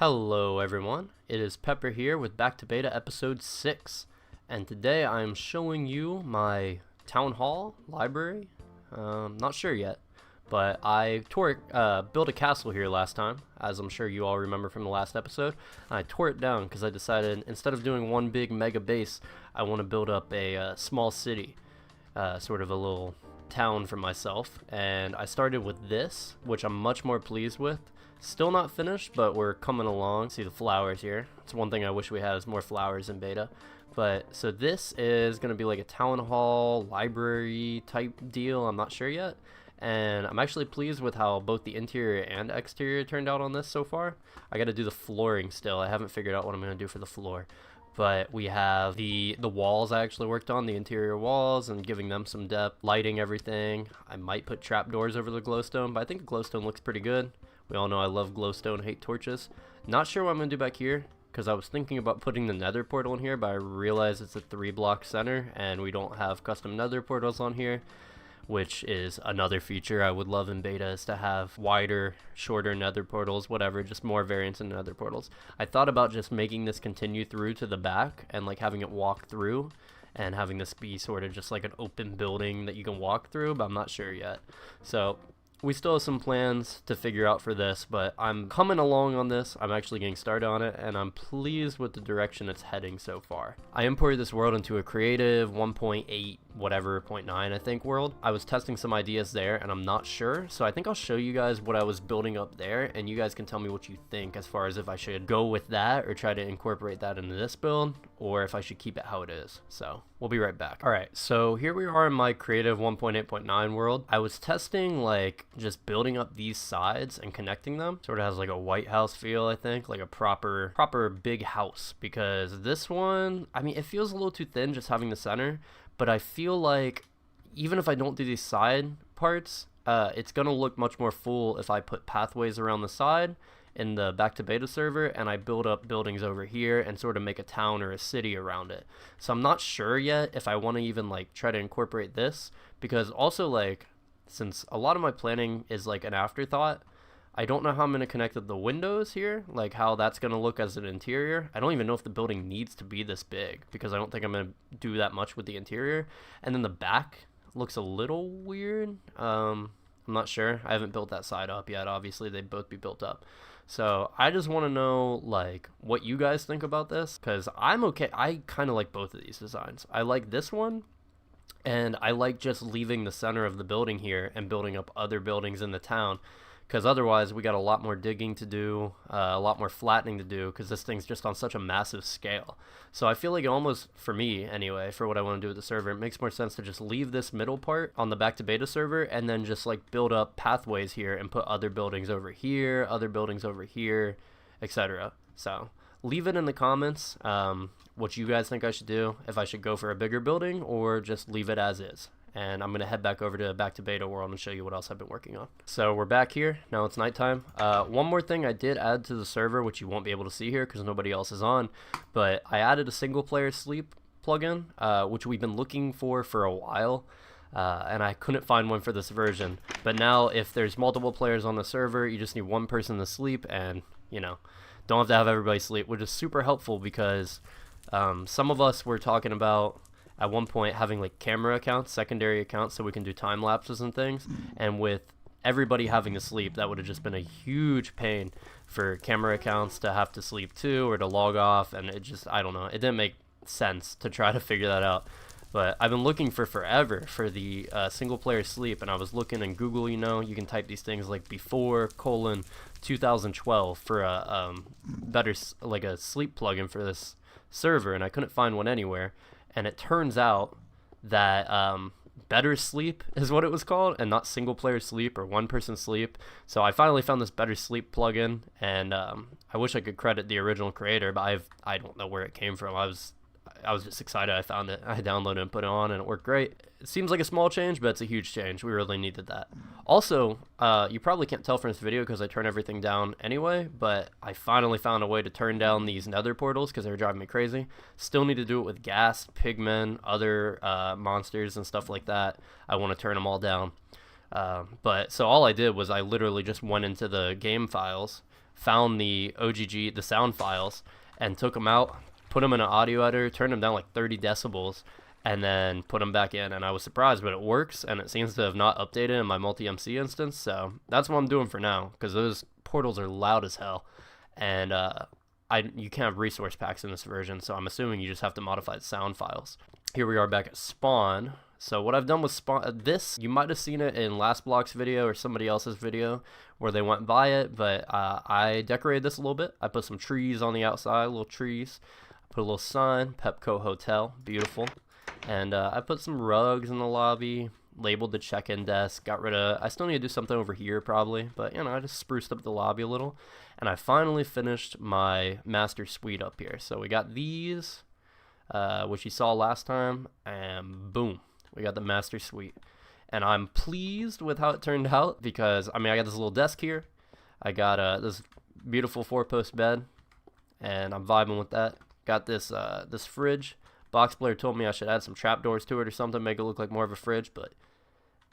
Hello everyone, it is Pepper here with Back to Beta episode 6, and today I'm showing you my town hall library. Not sure yet, but I built a castle here last time, as I'm sure you all remember from the last episode. I tore it down because I decided instead of doing one big mega base, I want to build up a small city, sort of a little town for myself, and I started with this, which I'm much more pleased with. Still not finished, but we're coming along. See the flowers here. It's one thing I wish we had is more flowers in beta. But so this is going to be like a town hall, library type deal. I'm not sure yet. And I'm actually pleased with how both the interior and exterior turned out on this so far. I got to do the flooring still. I haven't figured out what I'm going to do for the floor. But we have the walls I actually worked on, the interior walls, and giving them some depth, lighting everything. I might put trapdoors over the glowstone, but I think the glowstone looks pretty good. We all know I love glowstone, hate torches. Not sure what I'm going to do back here, because I was thinking about putting the nether portal in here, but I realized it's a 3-block center, and we don't have custom nether portals on here, which is another feature I would love in beta, is to have wider, shorter nether portals, whatever, just more variants in nether portals. I thought about just making this continue through to the back, and like having it walk through, and having this be sort of just like an open building that you can walk through, but I'm not sure yet. So we still have some plans to figure out for this, but I'm coming along on this. I'm actually getting started on it, and I'm pleased with the direction it's heading so far. I imported this world into a creative 1.8 whatever 0.9 I think world. I was testing some ideas there, and I'm not sure, so I think I'll show you guys what I was building up there, and you guys can tell me what you think as far as if I should go with that or try to incorporate that into this build, or if I should keep it how it is. So we'll be right back. Alright, so here we are in my creative 1.8.9 world. I was testing like just building up these sides and connecting them. Sort of has like a White House feel, I think, like a proper big house, because this one, I mean, it feels a little too thin just having the center, but I feel like even if I don't do these side parts, it's gonna look much more full if I put pathways around the side in the back to beta server, and I build up buildings over here and sort of make a town or a city around it. So I'm not sure yet if I want to even like try to incorporate this, because also like since a lot of my planning is like an afterthought, I don't know how I'm going to connect the windows here, like how that's going to look as an interior. I don't even know if the building needs to be this big, because I don't think I'm going to do that much with the interior. And then the back looks a little weird. I'm not sure. I haven't built that side up yet. Obviously, they'd both be built up. So I just want to know like what you guys think about this, because I'm okay. I kind of like both of these designs. I like this one, and I like just leaving the center of the building here and building up other buildings in the town, because otherwise we got a lot more digging to do, a lot more flattening to do, because this thing's just on such a massive scale. So I feel like it almost, for me anyway, for what I want to do with the server, it makes more sense to just leave this middle part on the back to beta server, and then just like build up pathways here and put other buildings over here, etc. So leave it in the comments what you guys think I should do, if I should go for a bigger building or just leave it as is. And I'm going to head back over to back to beta world and show you what else I've been working on. So we're back here. Now it's nighttime. One more thing I did add to the server, which you won't be able to see here because nobody else is on, but I added a single player sleep plugin, which we've been looking for a while. And I couldn't find one for this version. But now if there's multiple players on the server, you just need one person to sleep, and you know, don't have to have everybody sleep, which is super helpful, because some of us were talking about at one point having like camera accounts, secondary accounts, so we can do time lapses and things, and with everybody having to sleep, that would have just been a huge pain for camera accounts to have to sleep too, or to log off, and it just, I don't know, it didn't make sense to try to figure that out. But I've been looking for forever for the single player sleep, and I was looking in Google, you know, you can type these things like before : 2012 for a better, like a sleep plugin for this server, and I couldn't find one anywhere. And it turns out that Better Sleep is what it was called, and not single player sleep or one person sleep. So I finally found this Better Sleep plugin, and I wish I could credit the original creator, but I don't know where it came from. I was just excited I found it. I downloaded it and put it on, and it worked great. It seems like a small change, but it's a huge change. We really needed that. Also, you probably can't tell from this video because I turn everything down anyway, but I finally found a way to turn down these nether portals because they were driving me crazy. Still need to do it with gas, pigmen, other monsters and stuff like that. I want to turn them all down. But so all I did was I literally just went into the game files, found the OGG, the sound files, and took them out, put them in an audio editor, turned them down like 30 decibels, and then put them back in. And I was surprised, but it works, and it seems to have not updated in my multi-MC instance. So that's what I'm doing for now, because those portals are loud as hell, and you can't have resource packs in this version, so I'm assuming you just have to modify the sound files. Here we are back at spawn. So what I've done with spawn, this, you might have seen it in last block's video or somebody else's video where they went by it, but I decorated this a little bit. I put some trees on the outside, little trees. I put a little sign, Pepco Hotel, beautiful. And I put some rugs in the lobby, labeled the check-in desk, got rid of, I still need to do something over here probably, but you know, I just spruced up the lobby a little. And I finally finished my master suite up here. So we got these, which you saw last time, and boom. We got the master suite, and I'm pleased with how it turned out because, I mean, I got this little desk here. I got this beautiful 4-post bed, and I'm vibing with that. Got this this fridge. Box Player told me I should add some trapdoors to it or something, make it look like more of a fridge, but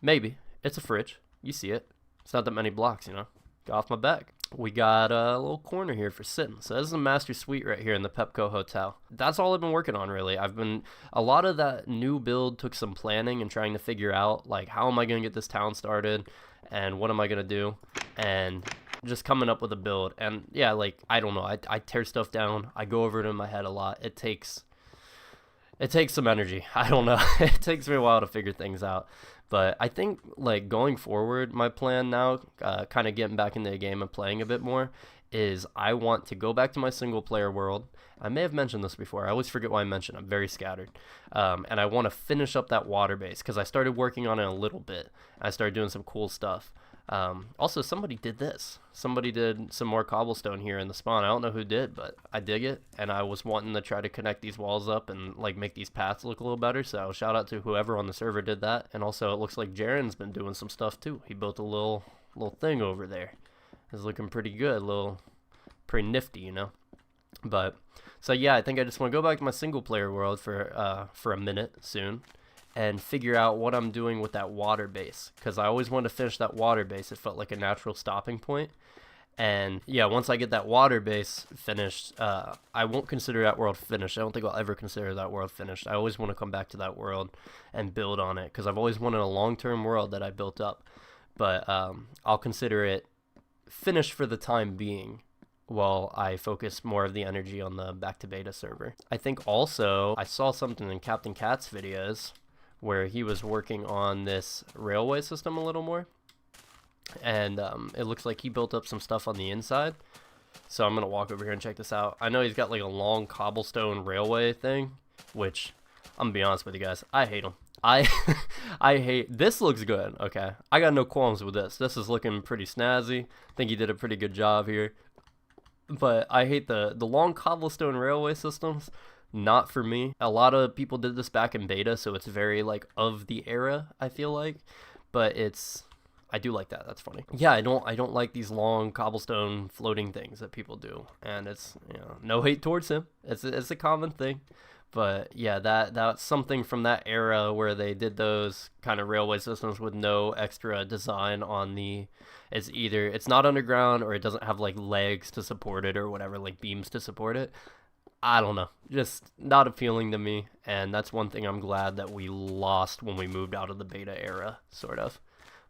maybe. It's a fridge. You see it. It's not that many blocks, you know. Get off my back. We got a little corner here for sitting. So this is a master suite right here in the Pepco Hotel. That's all I've been working on, really. A lot of that new build took some planning and trying to figure out, like, how am I going to get this town started and what am I going to do, and just coming up with a build. And yeah, like, I don't know. I tear stuff down. I go over it in my head a lot. It takes some energy. I don't know. It takes me a while to figure things out. But I think, like, going forward, my plan now, kind of getting back into the game and playing a bit more, is I want to go back to my single-player world. I may have mentioned this before. I always forget why I mentioned it. I'm very scattered. And I want to finish up that water base, because I started working on it a little bit. I started doing some cool stuff. Also, somebody did this. Somebody did some more cobblestone here in the spawn. I don't know who did, but I dig it, and I was wanting to try to connect these walls up and, like, make these paths look a little better, so shout out to whoever on the server did that. And also, it looks like Jaren's been doing some stuff too. He built a little thing over there. It's looking pretty good, pretty nifty, you know. But so yeah, I think I just want to go back to my single player world for a minute soon, and figure out what I'm doing with that water base, because I always wanted to finish that water base. It felt like a natural stopping point. And yeah, once I get that water base finished, I won't consider that world finished. I don't think I'll ever consider that world finished. I always want to come back to that world and build on it, because I've always wanted a long-term world that I built up. But I'll consider it finished for the time being, while I focus more of the energy on the back to beta server. I think also I saw something in Captain Cat's videos where he was working on this railway system a little more, and it looks like he built up some stuff on the inside. So I'm gonna walk over here and check this out. I know he's got like a long cobblestone railway thing, which I'm gonna be honest with you guys, I hate them. I hate, this looks good. Okay, I got no qualms with this. This is looking pretty snazzy. I think he did a pretty good job here, but I hate the long cobblestone railway systems. Not for me. A lot of people did this back in beta, so it's very, like, of the era, I feel like. But I do like that. That's funny. Yeah, I don't like these long cobblestone floating things that people do. And it's, you know, no hate towards him. It's a common thing. But yeah, that's something from that era where they did those kind of railway systems with no extra design on the, it's not underground, or it doesn't have, like, legs to support it or whatever, like beams to support it. I don't know, just not appealing to me, and that's one thing I'm glad that we lost when we moved out of the beta era, sort of.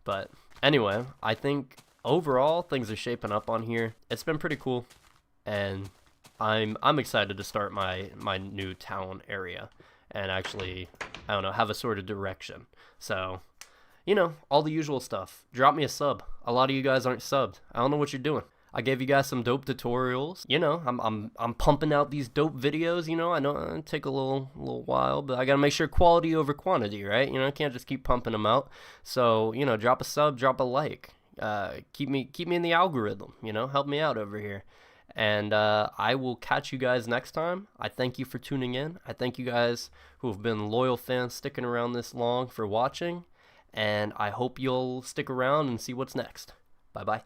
But anyway, I think overall things are shaping up on here. It's been pretty cool, and I'm excited to start my new town area and actually, I don't know, have a sort of direction. So, you know, all the usual stuff. Drop me a sub. A lot of you guys aren't subbed. I don't know what you're doing. I gave you guys some dope tutorials. You know, I'm pumping out these dope videos. You know, I know it take a little while, but I gotta make sure quality over quantity, right? You know, I can't just keep pumping them out. So, you know, drop a sub, drop a like. Keep me in the algorithm. You know, help me out over here. And I will catch you guys next time. I thank you for tuning in. I thank you guys who have been loyal fans sticking around this long for watching. And I hope you'll stick around and see what's next. Bye bye.